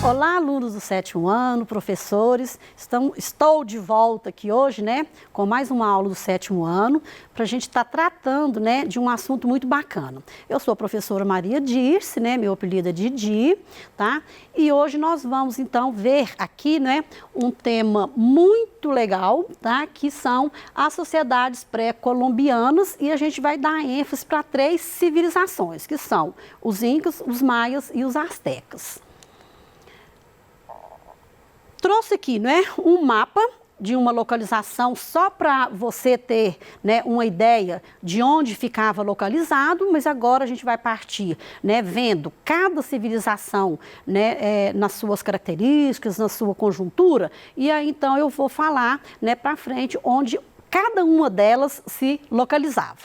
Olá, alunos do 7º ano, professores. Estou de volta aqui hoje, com mais uma aula do 7º ano, para a gente estar tratando, de um assunto muito bacana. Eu sou a professora Maria Dirce, meu apelido é Didi, tá? E hoje nós vamos, então, ver aqui, um tema muito legal, tá? Que são as sociedades pré-colombianas, e a gente vai dar ênfase para 3 civilizações, que são os incas, os maias e os astecas. Trouxe aqui, um mapa de uma localização só para você ter, uma ideia de onde ficava localizado, mas agora a gente vai partir, vendo cada civilização, nas suas características, na sua conjuntura, e aí então eu vou falar, para frente, onde cada uma delas se localizava.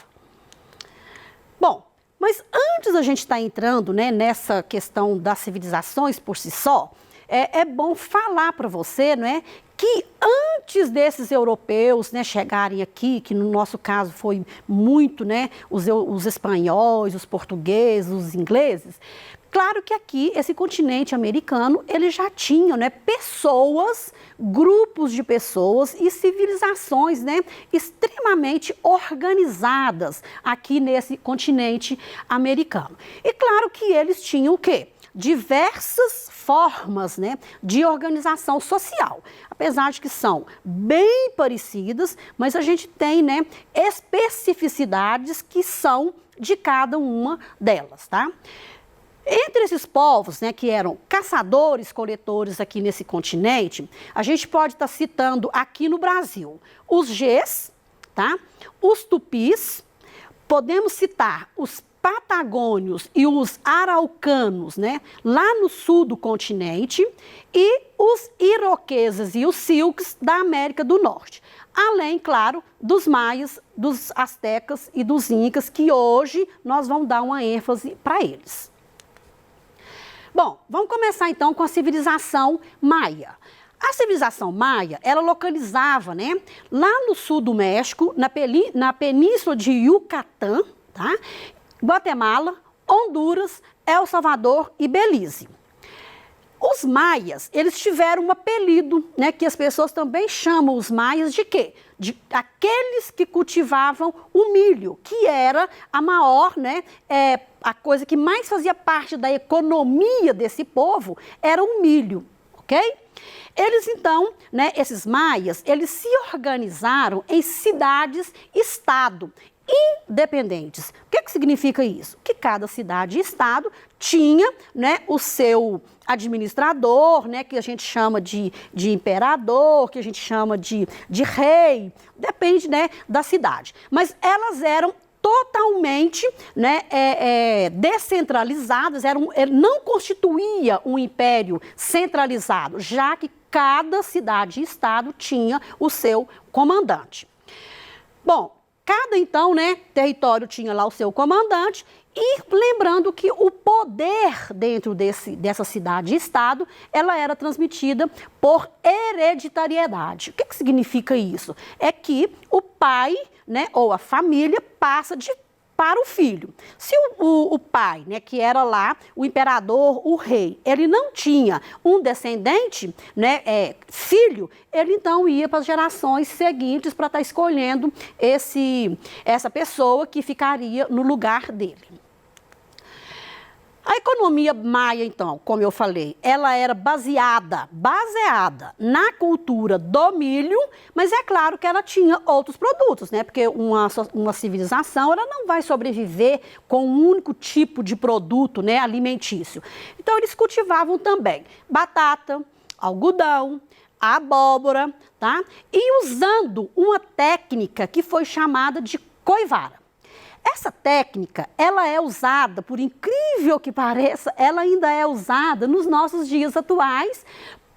Bom, mas antes da gente estar entrando, nessa questão das civilizações por si só, é bom falar para você, que antes desses europeus, chegarem aqui, que no nosso caso foi muito, os espanhóis, os portugueses, os ingleses, claro que aqui, esse continente americano, ele já tinha, pessoas, grupos de pessoas e civilizações, extremamente organizadas aqui nesse continente americano. E claro que eles tinham o quê? Diversas formas, de organização social, apesar de que são bem parecidas, mas a gente tem, especificidades que são de cada uma delas, tá? Entre esses povos, que eram caçadores, coletores aqui nesse continente, a gente pode estar citando aqui no Brasil os Gés, tá? Os Tupis, podemos citar os patagônios e os araucanos, lá no sul do continente, e os iroqueses e os silques da América do Norte. Além, claro, dos maias, dos astecas e dos incas, que hoje nós vamos dar uma ênfase para eles. Bom, vamos começar então com a civilização maia. A civilização maia, ela localizava, lá no sul do México, na península de Yucatán, tá? Guatemala, Honduras, El Salvador e Belize. Os maias, eles tiveram um apelido, que as pessoas também chamam os maias de quê? De aqueles que cultivavam o milho, que era a maior, a coisa que mais fazia parte da economia desse povo era o milho, ok? Eles então, esses maias, eles se organizaram em cidades-estado, independentes. O que significa isso? Que cada cidade e estado tinha, o seu administrador, que a gente chama de imperador, que a gente chama de rei, depende, da cidade. Mas elas eram totalmente descentralizadas, não constituía um império centralizado, já que cada cidade e estado tinha o seu comandante. Bom, cada, então, território tinha lá o seu comandante, e lembrando que o poder dentro dessa cidade e estado, ela era transmitida por hereditariedade. O que significa isso? É que o pai, ou a família, passa para o filho. Se o pai, que era lá o imperador, o rei, ele não tinha um descendente, filho, ele então ia para as gerações seguintes para estar escolhendo essa pessoa que ficaria no lugar dele. A economia maia, então, como eu falei, ela era baseada na cultura do milho, mas é claro que ela tinha outros produtos, porque uma civilização, ela não vai sobreviver com um único tipo de produto, alimentício. Então, eles cultivavam também batata, algodão, abóbora, tá? E usando uma técnica que foi chamada de coivara. Essa técnica, ela é usada, por incrível que pareça, ela ainda é usada nos nossos dias atuais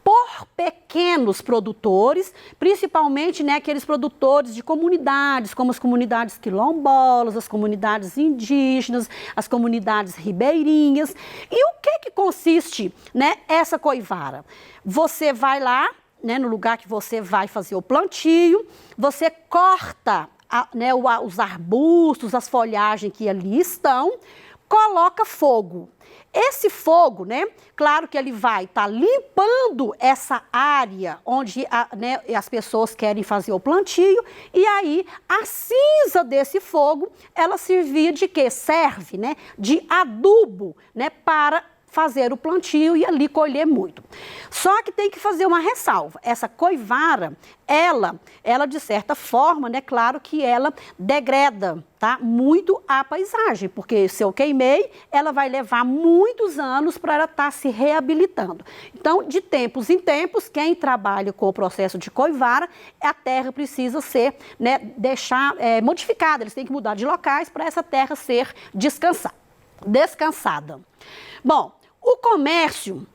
por pequenos produtores, principalmente aqueles produtores de comunidades, como as comunidades quilombolas, as comunidades indígenas, as comunidades ribeirinhas. E o que consiste, essa coivara? Você vai lá, no lugar que você vai fazer o plantio, você corta os arbustos, as folhagens que ali estão, coloca fogo. Esse fogo, né, claro que ele vai estar limpando essa área onde né, as pessoas querem fazer o plantio, e aí a cinza desse fogo, ela servia de quê? Serve, né, de adubo, né, para fazer o plantio e ali colher muito. Só que tem que fazer uma ressalva. Essa coivara, ela de certa forma, né, claro que ela degrada, tá, muito a paisagem, porque se eu queimei, ela vai levar muitos anos para ela estar se reabilitando. Então, de tempos em tempos, quem trabalha com o processo de coivara, a terra precisa ser, né, modificada, eles têm que mudar de locais para essa terra ser descansada. Bom, o comércio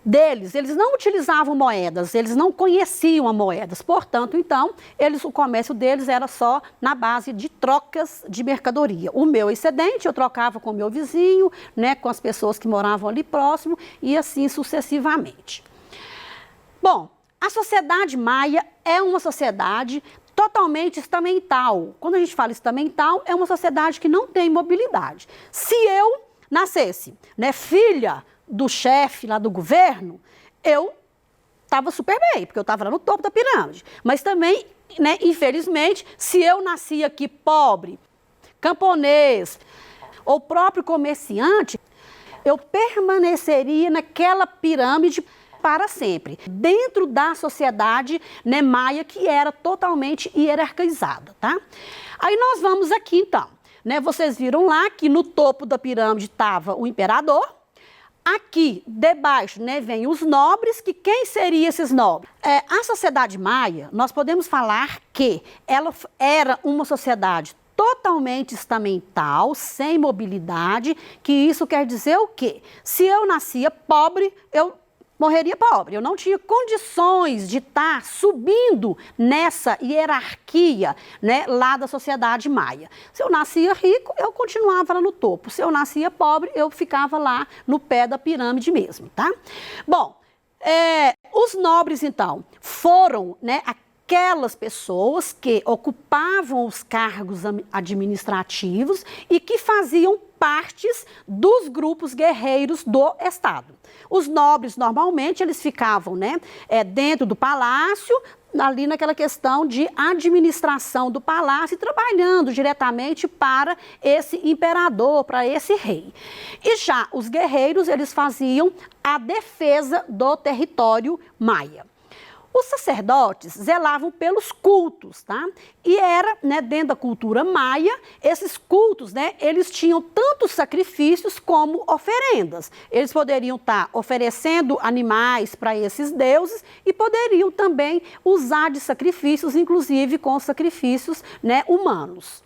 deles, eles não utilizavam moedas, eles não conheciam as moedas, portanto, então, o comércio deles era só na base de trocas de mercadoria. O meu excedente eu trocava com o meu vizinho, né, com as pessoas que moravam ali próximo e assim sucessivamente. Bom, a sociedade maia é uma sociedade totalmente estamental. Quando a gente fala estamental, é uma sociedade que não tem mobilidade. Se eu nascesse, né, filha do chefe lá do governo, eu estava super bem, porque eu estava lá no topo da pirâmide. Mas também, né, infelizmente, se eu nasci aqui pobre, camponês, ou próprio comerciante, eu permaneceria naquela pirâmide para sempre, dentro da sociedade, né, maia, que era totalmente hierarquizada, tá? Aí nós vamos aqui, então, né, vocês viram lá que no topo da pirâmide estava o imperador. Aqui, debaixo, né, vem os nobres, que quem seriam esses nobres? A sociedade maia, nós podemos falar que ela era uma sociedade totalmente estamental, sem mobilidade, que isso quer dizer o quê? Se eu nascia pobre, eu morreria pobre. Eu não tinha condições de estar subindo nessa hierarquia, né, lá da sociedade maia. Se eu nascia rico, eu continuava lá no topo. Se eu nascia pobre, eu ficava lá no pé da pirâmide mesmo, tá? Bom, os nobres, então, foram, né, aquelas pessoas que ocupavam os cargos administrativos e que faziam partes dos grupos guerreiros do Estado. Os nobres, normalmente, eles ficavam, né, dentro do palácio, ali naquela questão de administração do palácio, trabalhando diretamente para esse imperador, para esse rei. E já os guerreiros, eles faziam a defesa do território maia. Os sacerdotes zelavam pelos cultos, tá? E era, né, dentro da cultura maia, esses cultos, né, eles tinham tanto sacrifícios como oferendas. Eles poderiam estar oferecendo animais para esses deuses e poderiam também usar de sacrifícios, inclusive com sacrifícios, né, humanos.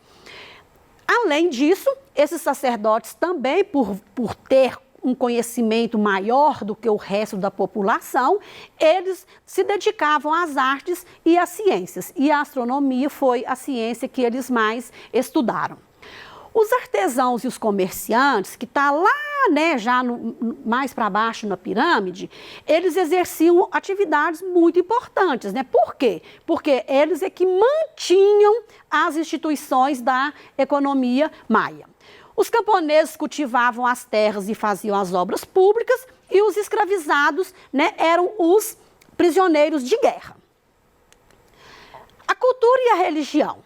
Além disso, esses sacerdotes também, por ter um conhecimento maior do que o resto da população, eles se dedicavam às artes e às ciências. E a astronomia foi a ciência que eles mais estudaram. Os artesãos e os comerciantes, que está lá, né, já mais para baixo na pirâmide, eles exerciam atividades muito importantes, né? Por quê? Porque eles é que mantinham as instituições da economia maia. Os camponeses cultivavam as terras e faziam as obras públicas e os escravizados, né, eram os prisioneiros de guerra. A cultura e a religião.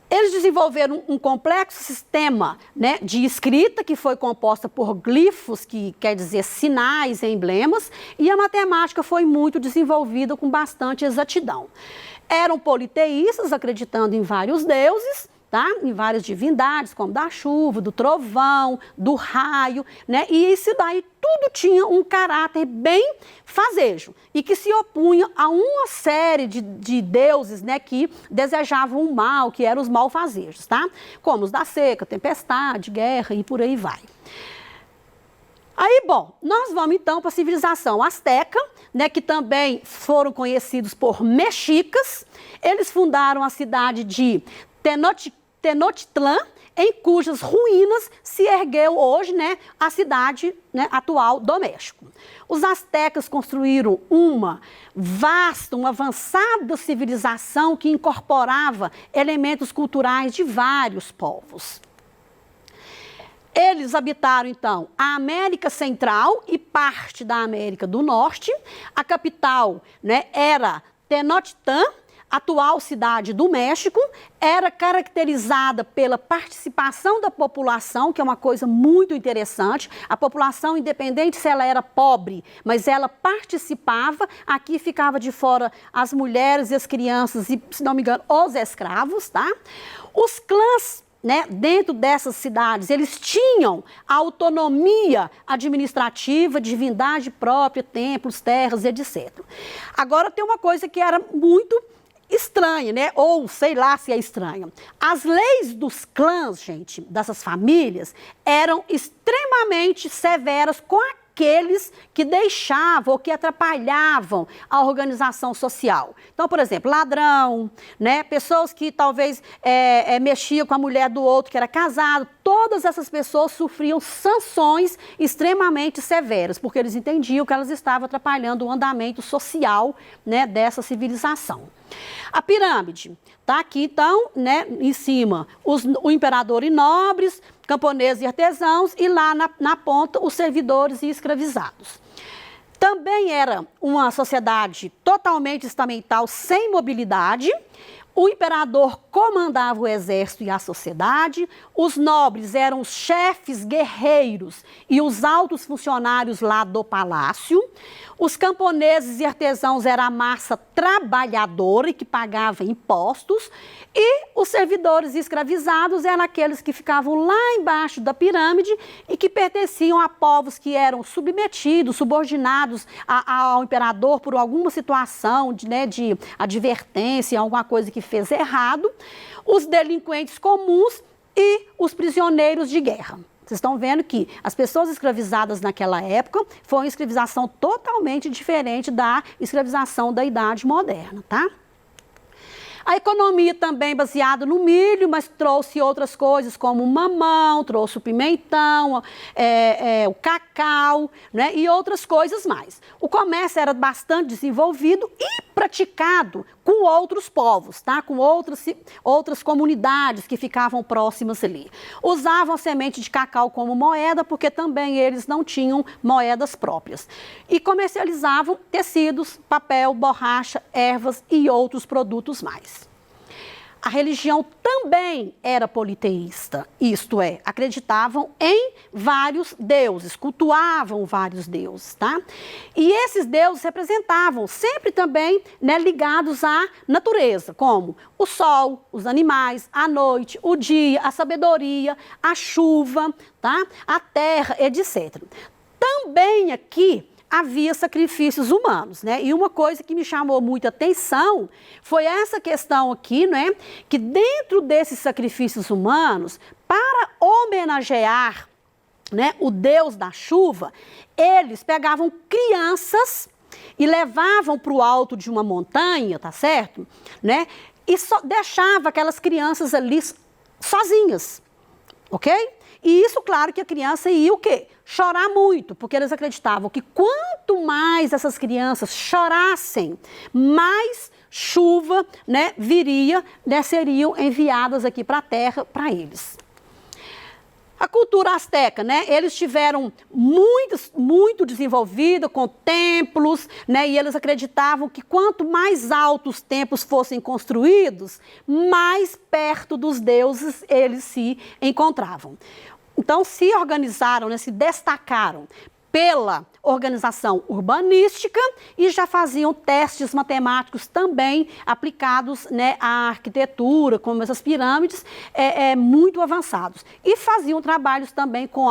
Eles desenvolveram um complexo sistema, né, de escrita que foi composta por glifos, que quer dizer sinais e emblemas, e a matemática foi muito desenvolvida com bastante exatidão. Eram politeístas, acreditando em vários deuses, tá? Em várias divindades, como da chuva, do trovão, do raio, né? E isso daí tudo tinha um caráter bem fazejo e que se opunha a uma série de deuses, né, que desejavam o mal, que eram os malfazejos, tá? Como os da seca, tempestade, guerra e por aí vai. Aí, bom, nós vamos então para a civilização asteca, né, que também foram conhecidos por mexicas. Eles fundaram a cidade de Tenochtitlan, em cujas ruínas se ergueu hoje, né, a cidade, né, atual do México. Os astecas construíram uma vasta, uma avançada civilização que incorporava elementos culturais de vários povos. Eles habitaram, então, a América Central e parte da América do Norte. A capital, né, era Tenochtitlan, atual cidade do México, era caracterizada pela participação da população, que é uma coisa muito interessante. A população, independente se ela era pobre, mas ela participava. Aqui ficava de fora as mulheres e as crianças e, se não me engano, os escravos, tá? Os clãs, né, dentro dessas cidades, eles tinham autonomia administrativa, divindade própria, templos, terras, etc. Agora tem uma coisa que era muito estranha, né? Ou sei lá se é estranha. As leis dos clãs, gente, dessas famílias, eram extremamente severas com aqueles que deixavam ou que atrapalhavam a organização social. Então, por exemplo, ladrão, né? Pessoas que talvez mexiam com a mulher do outro que era casado, todas essas pessoas sofriam sanções extremamente severas, porque eles entendiam que elas estavam atrapalhando o andamento social, né, dessa civilização. A pirâmide está aqui, então, né, em cima, o imperador e nobres, camponeses e artesãos, e lá na ponta, os servidores e escravizados. Também era uma sociedade totalmente estamental, sem mobilidade. O imperador comandava o exército e a sociedade, os nobres eram os chefes guerreiros e os altos funcionários lá do palácio, os camponeses e artesãos eram a massa trabalhadora e que pagava impostos, e os servidores escravizados eram aqueles que ficavam lá embaixo da pirâmide e que pertenciam a povos que eram submetidos, subordinados ao imperador por alguma situação de advertência, alguma coisa que fez errado, os delinquentes comuns e os prisioneiros de guerra. Vocês estão vendo que as pessoas escravizadas naquela época foi uma escravização totalmente diferente da escravização da Idade Moderna, tá? A economia também baseada no milho, mas trouxe outras coisas como o mamão, trouxe o pimentão, o cacau, né, e outras coisas mais. O comércio era bastante desenvolvido e praticado com outros povos, tá? Com outras comunidades que ficavam próximas ali. Usavam a semente de cacau como moeda, porque também eles não tinham moedas próprias. E comercializavam tecidos, papel, borracha, ervas e outros produtos mais. A religião também era politeísta, isto é, acreditavam em vários deuses, cultuavam vários deuses, tá? E esses deuses representavam sempre também, né, ligados à natureza, como o sol, os animais, a noite, o dia, a sabedoria, a chuva, tá? A terra, etc. Também aqui havia sacrifícios humanos, né? E uma coisa que me chamou muita atenção foi essa questão aqui, né? Que dentro desses sacrifícios humanos, para homenagear, né, o Deus da chuva, eles pegavam crianças e levavam para o alto de uma montanha, tá certo? Né? E deixava aquelas crianças ali sozinhas, ok? E isso, claro, que a criança ia o quê? Chorar muito, porque eles acreditavam que quanto mais essas crianças chorassem, mais chuva, né, viria, né, seriam enviadas aqui para a terra para eles. A cultura asteca, né, eles tiveram muito desenvolvida, com templos, né, e eles acreditavam que quanto mais altos os templos fossem construídos, mais perto dos deuses eles se encontravam. Então, se organizaram, né, se destacaram pela organização urbanística e já faziam testes matemáticos também aplicados, né, à arquitetura, como essas pirâmides, muito avançados. E faziam trabalhos também com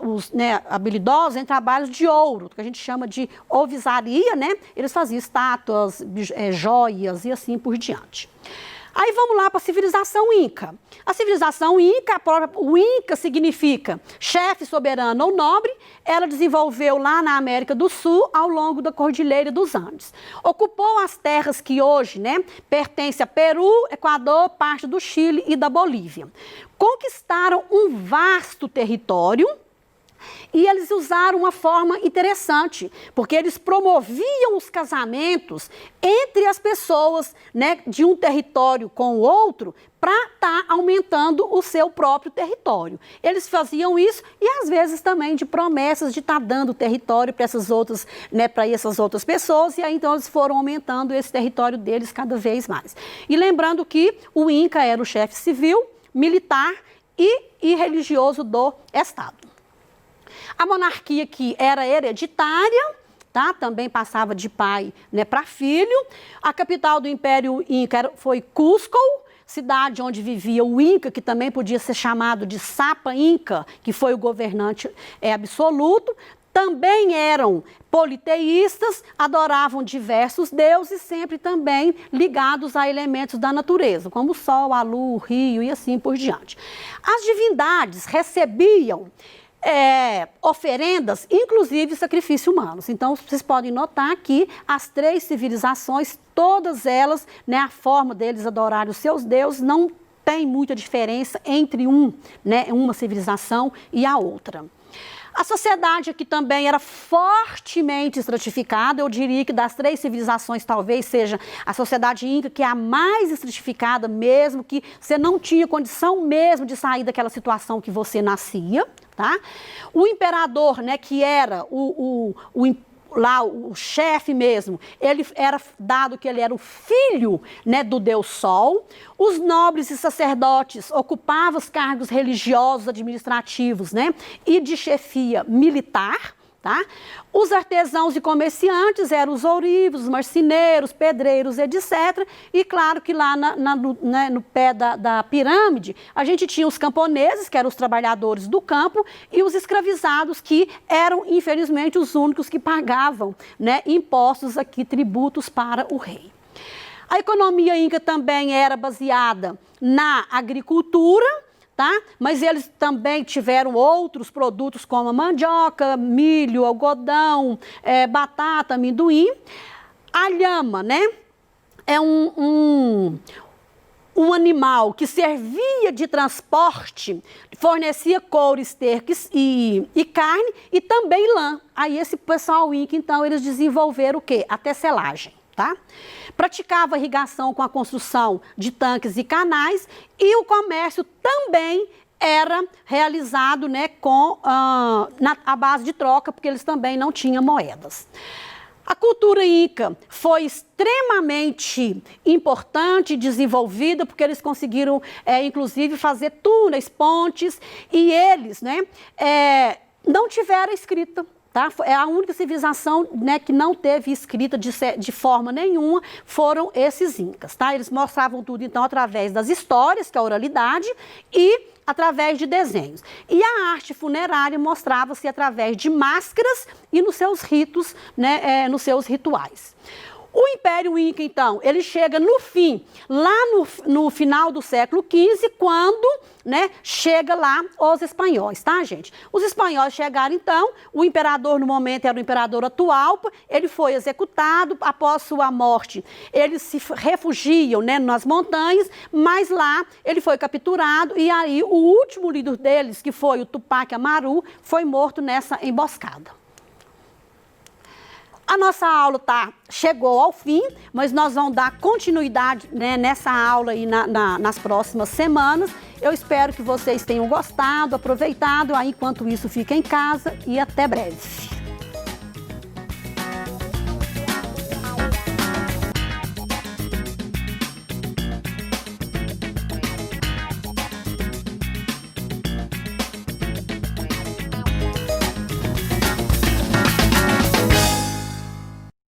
os, né, habilidosos em trabalhos de ouro, que a gente chama de ovisaria, né? Eles faziam estátuas, joias e assim por diante. Aí vamos lá para a civilização Inca. A civilização Inca, o Inca significa chefe, soberano ou nobre. Ela desenvolveu lá na América do Sul, ao longo da Cordilheira dos Andes. Ocupou as terras que hoje, né, pertencem a Peru, Equador, parte do Chile e da Bolívia. Conquistaram um vasto território, E eles usaram uma forma interessante, porque eles promoviam os casamentos entre as pessoas, né, de um território com o outro, para estar aumentando o seu próprio território. Eles faziam isso e às vezes também de promessas de estar dando território para essas outras, né, para essas outras pessoas, e aí então eles foram aumentando esse território deles cada vez mais. E lembrando que o Inca era o chefe civil, militar e religioso do Estado. A monarquia que era hereditária, tá? Também passava de pai, né, para filho. A capital do Império Inca foi Cusco, cidade onde vivia o Inca, que também podia ser chamado de Sapa Inca, que foi o governante absoluto. Também eram politeístas, adoravam diversos deuses, sempre também ligados a elementos da natureza, como o sol, a lua, o rio e assim por diante. As divindades recebiam oferendas, inclusive sacrifícios humanos. Então, vocês podem notar que as três civilizações, todas elas, né, a forma deles adorarem os seus deuses não tem muita diferença entre uma civilização e a outra. A sociedade aqui também era fortemente estratificada. Eu diria que das três civilizações talvez seja a sociedade Inca que é a mais estratificada mesmo, que você não tinha condição mesmo de sair daquela situação que você nascia, tá? O imperador, né, que era o chefe mesmo, ele era dado que ele era o filho, né, do Deus Sol. Os nobres e sacerdotes ocupavam os cargos religiosos, administrativos, né, e de chefia militar, tá? Os artesãos e comerciantes eram os ourivos, os marceneiros, pedreiros, etc. E claro que lá no pé da pirâmide, a gente tinha os camponeses, que eram os trabalhadores do campo, e os escravizados, que eram, infelizmente, os únicos que pagavam, né, impostos aqui, tributos para o rei. A economia inca também era baseada na agricultura, tá? Mas eles também tiveram outros produtos como a mandioca, milho, algodão, batata, amendoim. A lhama, né? É um animal que servia de transporte, fornecia couro, esterques e carne e também lã. Aí esse pessoal inca, então, eles desenvolveram o quê? A tecelagem. Tá? Praticava irrigação com a construção de tanques e canais, e o comércio também era realizado, né, com a base de troca, porque eles também não tinham moedas. A cultura inca foi extremamente importante e desenvolvida, porque eles conseguiram, inclusive, fazer túneis, pontes, e eles, né, não tiveram escrita. Tá? É a única civilização, né, que não teve escrita de forma nenhuma, foram esses incas. Tá? Eles mostravam tudo, então, através das histórias, que é a oralidade, e através de desenhos. E a arte funerária mostrava-se através de máscaras e nos seus ritos, né, nos seus rituais. O Império Inca, então, ele chega no fim, lá no final do século XV, quando, né, chega lá os espanhóis, tá, gente? Os espanhóis chegaram, então, o imperador, no momento, era o imperador Atahualpa, ele foi executado. Após sua morte, eles se refugiam, né, nas montanhas, mas lá ele foi capturado, e aí o último líder deles, que foi o Tupac Amaru, foi morto nessa emboscada. A nossa aula chegou ao fim, mas nós vamos dar continuidade, né, nessa aula aí nas próximas semanas. Eu espero que vocês tenham gostado, aproveitado. Aí, enquanto isso, fiquem em casa e até breve.